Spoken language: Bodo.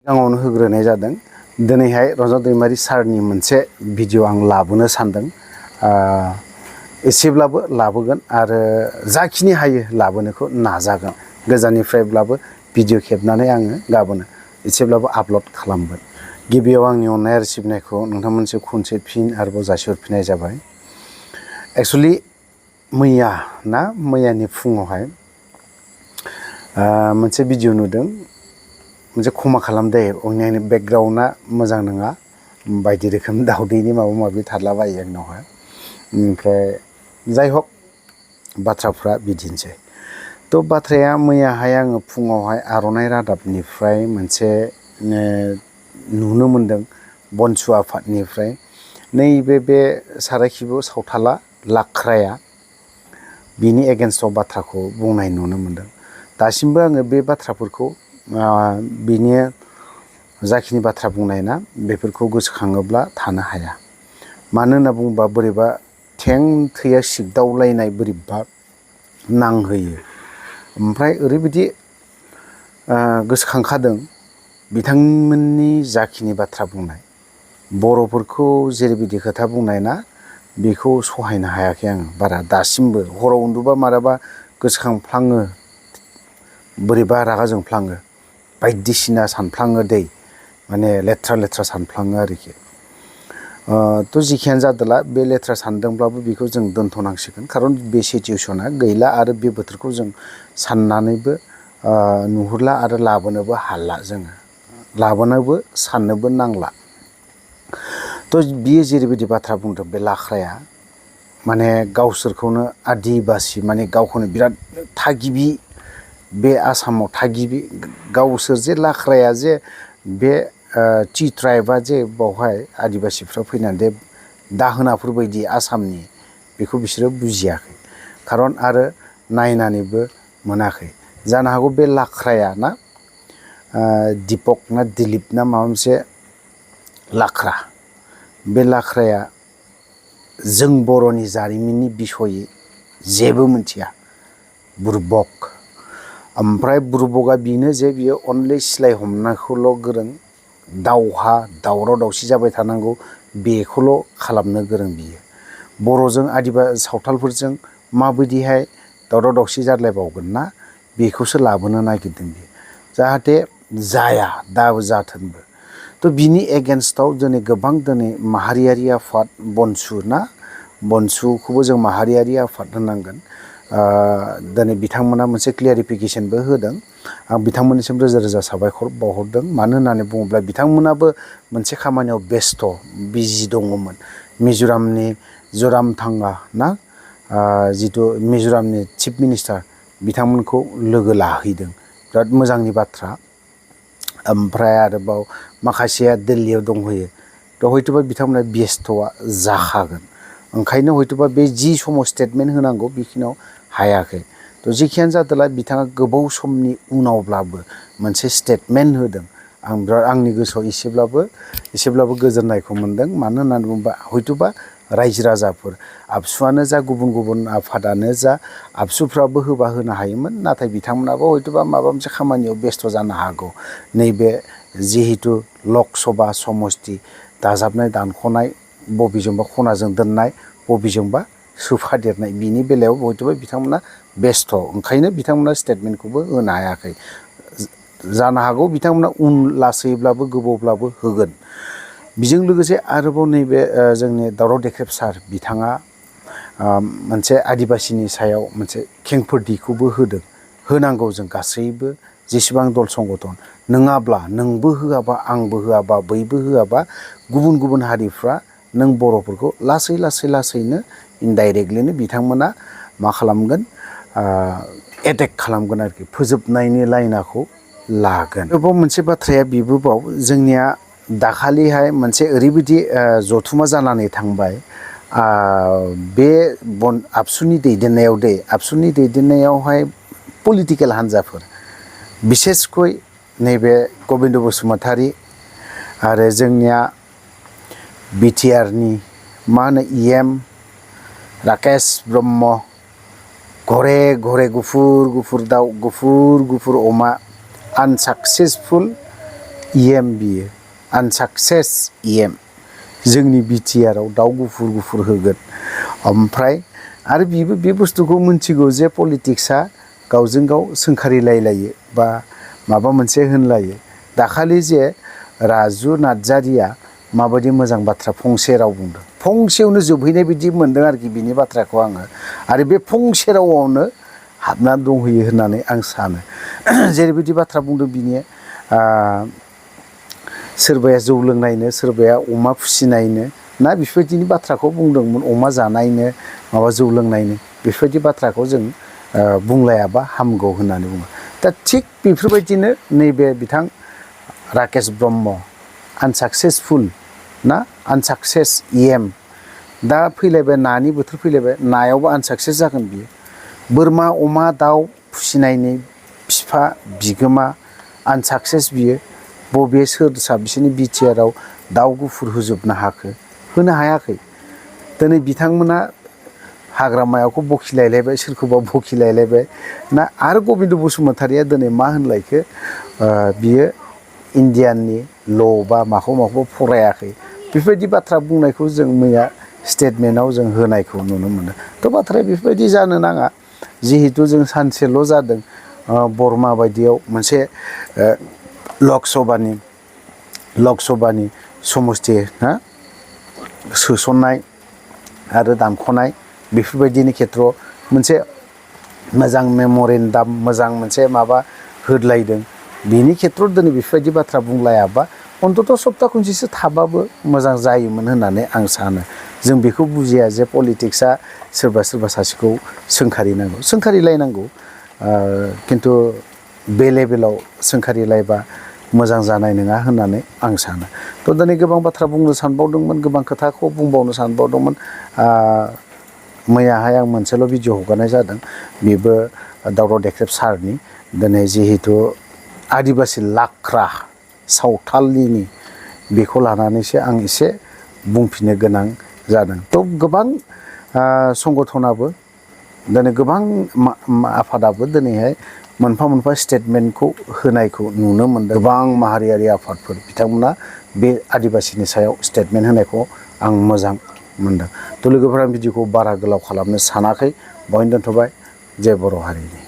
सिगाङावनो होग्रोनाय जादों। दिनैहाय रन्जन दैमारि सारनि मोनसे भिडिअ आं लाबोनो सानदों। एसेब्लाबो लाबोगोन आरो जाखिनि हायो लाबोनोखौ नाजागोन। गोजाननिफ्रायब्लाबो भिडिअ खेबनानै आङो गाबोनो एसेब्लाबो आपल'ड खालामगोन। गिबियाव आंनि अननाय आरो सिबिनायखौ नोंथांमोनसिम खनसे फिन आरोबाव जासिहरफिननाय जाबाय। एक्सुवेलि मैयानि फुङावहाय मोनसे भिडिअ नुदों। मोनसे क्षमा खालाम दे, आंनि बेकग्राउन्डआ मोजां नङा, बायदि रोखोम दावदैनि माबा माबि थारलाबायो आंनावहाय। ओमफ्राय जाय हक बाथ्राफ्रा बिदिनोसै। थ' बाथ्राया मैयाहाय आङो फुङावहाय आर'नाइ रादाबनिफ्राय मोनसे नुनो मोनदों। बनसु आफादनिफ्राय नैबे साराय खिबु सावथाला लाख्राया बिनि एगेन्स्टआव बाथ्राखौ बुंनाय नुनो मोनदों। दासिमबो आङो बे बाथ्राफोरखौ बिनि जाखिनि बाथ्रा बुंनाय ना बेफोरखौ गोसोखाङोब्ला थानो हाया। मानो होनना बुङोबा बोरैबा थें थैया सिगदावलायनाय बोरैबा नांहोयो। ओमफ्राय ओरैबायदि गोसोखांखादों बिथांमोननि जाखिनि बाथ्रा बुंनाय, बर'फोरखौ जेरैबायदि खोथा बुंनाय ना, बेखौ सहायनो हायाखै आङो बारा दासिमबो। हराव उन्दुबा मालाबा गोसोखांफ्लाङो, बोरैबा रागा जोंफ्लाङो, बायदिसिना सानफ्लाङो दै, माने लेथ्रा सानफ्लाङो आरोखि। थ' जिखियानो जादोला बे लेथ्रा सानदोंब्लाबो बेखौ जों दोनथ'नांसिगोन। खारन बे सिचुवेसना गैला आरो बे बोथोरखौ जों साननानैबो नुहुरला आरो लाबोनोबो हाला, जोङो लाबोनोबो साननोबो नांला। थ' बियो जेरैबायदि बाथ्रा बुंदों बे लाख्राया, माने गावसोरखौनो आदिबासि, माने गावखौनो बिराद थागिबि, बे आसामाव थागिबि, गावसोर जे लाख्राया जे बे टि ट्राइबआ जे बावहाय आदिबासिफ्रा फैनानै दे दाहोनाफोर बायदि आसामनि, बेखौ बिसोरो बुजियाखै। खारन आरो नायनानैबो मोनाखै। जानो हागौ बे लाख्राया ना दिपक ना दिलिप ना माबा मोनसे लाख्रा, बे लाख्राया जों बर'नि जारिमिननि बिसयै जेबो मिथिया, बुरबक। ओमफ्राय बुरबकआ बेनो जे बियो अनलि सिलाय हमनायखौल' गोरों, दावहा दावराव दावसि जाबाय थानांगौ बेखौल' खालामनो गोरों बियो। बर'जों सावथालफोरजों माबायदिहाय दावराव दावसि जाद्लायबावगोन ना, बेखौसो लाबोनो नागिरदों बियो। जाहाथे जाया, दाबो जाथोंबो। थ' बिनि एगेन्स्टआव दिनै गोबां माहारियारि आफाद बनसु ना, बनसुखौबो जों माहारियारि आफाद होनांगोन। दिनै बिथांमोना मोनसे क्लियारिफिकेसनबो होदों। आं बिथांमोननिसिम रोजा रोजा साबायखर बावहरदों। मानो होननानै बुङोब्ला बिथांमोनाबो मोनसे खामानियाव बेस्थ' बिजि दङमोन। मिज'रामनि ज'रामथांगा ना, जिथु मिज'रामनि चिफ मिनिस्टार, बिथांमोनखौ लोगो लाहैदों, बिराद मोजांनि बाथ्रा। ओमफ्राय आरोबाव माखासेया दिल्लीयाव दंहैयो। थ' हयथ'बा बिथांमोना बेस्थ'आ जाखागोन। ओंखायनो हयथ'बा बे जि समाव स्टेटमेन्ट होनांगौ बेखिनियाव हायाखै। थ' जिखियानो जादोला बिथाङा गोबाव समनि उनावब्लाबो मोनसे स्टेटमेन्ट होदों। आंनि गोसोआव एसेब्लाबो गोजोननायखौ मोनदों। मानो होननानै बुङोबा हयथ'बा रायजो राजाफोर, आबसुआनो जा, गुबुन गुबुन आफादानो जा, आबसुफ्राबो होनो हायोमोन। नाथाय बिथांमोनाबो हयथ'बा माबा मोनसे खामानियाव बेस्थ' जानो हागौ। नैबे जिहेतु लक सभा समस्ति दाजाबनाय दानख'नाय, बबेजोंबा खनाजों दोननाय, बबेजोंबा सोफादेरनाय, बिनि बेलायाव हयथ'बा बिथांमोना बेस्थ'। ओंखायनो बिथांमोना स्टेटमेन्टखौबो होनो हायाखै। जानो हागौ बिथांमोना उन लासैब्लाबो गोबावब्लाबो होगोन। बेजों लोगोसे आरोबाव नैबे जोंनि दावराव देख्रेब सार बिथाङा मोनसे आदिबासिनि सायाव मोनसे खेंफोरथिखौबो होदों। होनांगौ जों गासैबो जेसेबां दल संगठन, नङाब्ला नोंबो होआबा, आंबो होआबा, बैबो होआबा, गुबुन गुबुन हारिफ्रा नों बर'फोरखौ लासैनो इनडाइरेक्टलिनो बिथांमोना मा खालामगोन, एटेक खालामगोन आरोखि, फोजोबनायनि लाइनखौ लागोन। आरोबाव मोनसे बाथ्राया बेबोबाव, जोंनिया दाखालिहाय मोनसे ओरैबायदि जथुमा जानानै थांबाय। बे आबसुनि दैदेननायावहाय पलिटिकेल हान्जाफोर, बिसेसकय नैबे गबिन्द बसुमतारी आरो जोंनिया बिटिआरनि मा होनो EM राकेश ब्रह्म, घरे गुफुर दाउ, गुफुर अमा, आनसाक्सेसफुल EM बियो आनसाक्सेस EM जोंनि बिटिआरआव दाउ गुफुर गुफुर होगोन। ओमफ्राय आरो बिबो बे बुस्थुखौ मिथिगौ जे पलिटिक्सआ गावजों गाव सोंखारिलायलायो बा माबा मोनसे होनलायो। दाखालि जे राजु नार्जारिया माबायदि मोजां बाथ्रा फंसे राव बुंदों, फंसेयावनो जोबहैनाय बायदि मोनदों आरोखि बिनि बाथ्राखौ आङो। आरो बे फंसे रावावनो हाबना दंहैयो होननानै आं सानो। जेरैबायदि बाथ्रा बुंदों बिनि सोरबाया जौ लोंनायनो, सोरबाया अमा फिसिनायनो ना बेफोरबायदिनि बाथ्राखौ बुंदोंमोन, अमा जानायनो माबा जौ लोंनायनो बेफोरबायदि बाथ्राखौ जों बुंलायाबा हामगौ होननानै बुङो। दा थिग बेफोरबायदिनो नैबे बिथां राकेश ब्रह्म आनसाक्सेसफुल ना आनसाक्सेस EM दा फैलायबाय, नानि बोथोर फैलायबाय, नायावबो आनसाक्सेस जागोन बियो। बोरमा अमा दाउ फिसिनायनि बिफा बिगोमा आनसाक्सेस बियो। बबे सोर बिसोरनि बिटिआरआव दाउ गुफुर होजोबनो हाखो? होनो हायाखै। दिनै बिथांमोना हाग्रामायावखौ बखिलायलायबाय, सोरखौबा बखिलायलायबाय ना आरो गबिन्द बसुमतारिया दिनै मा होनलायखो बियो इण्डियाननि ल' बा माखौ फरायाखै बेफोरबायदि बाथ्रा बुंनायखौ जों मैया स्टेटमेन्टआव जों होनायखौ नुनो मोनो। थ' बाथ्राया बेफोरबायदि जानो नाङा। जिहेथु जों सानसेल' जादों बरमा बायदियाव मोनसे लक सभानि समस्ति ना सोसननाय आरो दानख'नाय बेफोरबायदिनि खेथ्रआव मोनसे मोजां मेम'रेन्डाम मोजां मोनसे माबा होदलायदों। बिनि खेथ्रआव दिनै बेफोरबायदि बाथ्रा बुंलायाबा अन्तत' सप्ता खनसेसो थाबाबो मोजां जायोमोन होननानै आं सानो। जों बेखौ बुजिया जे पलिटिक्सआ सोरबा सासेखौ सोंखारिलायनांगौ खिन्थु बे लेभेलाव सोंखारिलायबा मोजां जानाय नङा होननानै आं सानो। थ' दिनै गोबां बाथ्रा बुंनो सानबावदोंमोन, गोबां खोथाखौ बुंबावनो सानबावदोंमोन। मैयाहाय आं मोनसेल' भिडिअ हगारनाय जादों, बेबो दावराव देख्रेब सारनि। दिनै जिहेथु आदिबासि लाख्रा सावथालनि बेखौ लानानैसो आं एसे बुंफिननो गोनां जादों। थ' गोबां संगठनाबो दिनै गोबां आफादाबो दिनैहाय मोनफा मोनफा स्टेटमेन्टखौ होनायखौ नुनो मोनदों। गोबां माहारियारि आफादफोर बिथांमोना बे आदिबासिनि सायाव स्टेटमेन्ट होनायखौ आं मोजां मोनदों। थ' लोगोफोरा भिडिअखौ बारा गोलाव खालामनो सानाखै, बेवहायनो दोनथ'बाय। जय बर' हारिनि।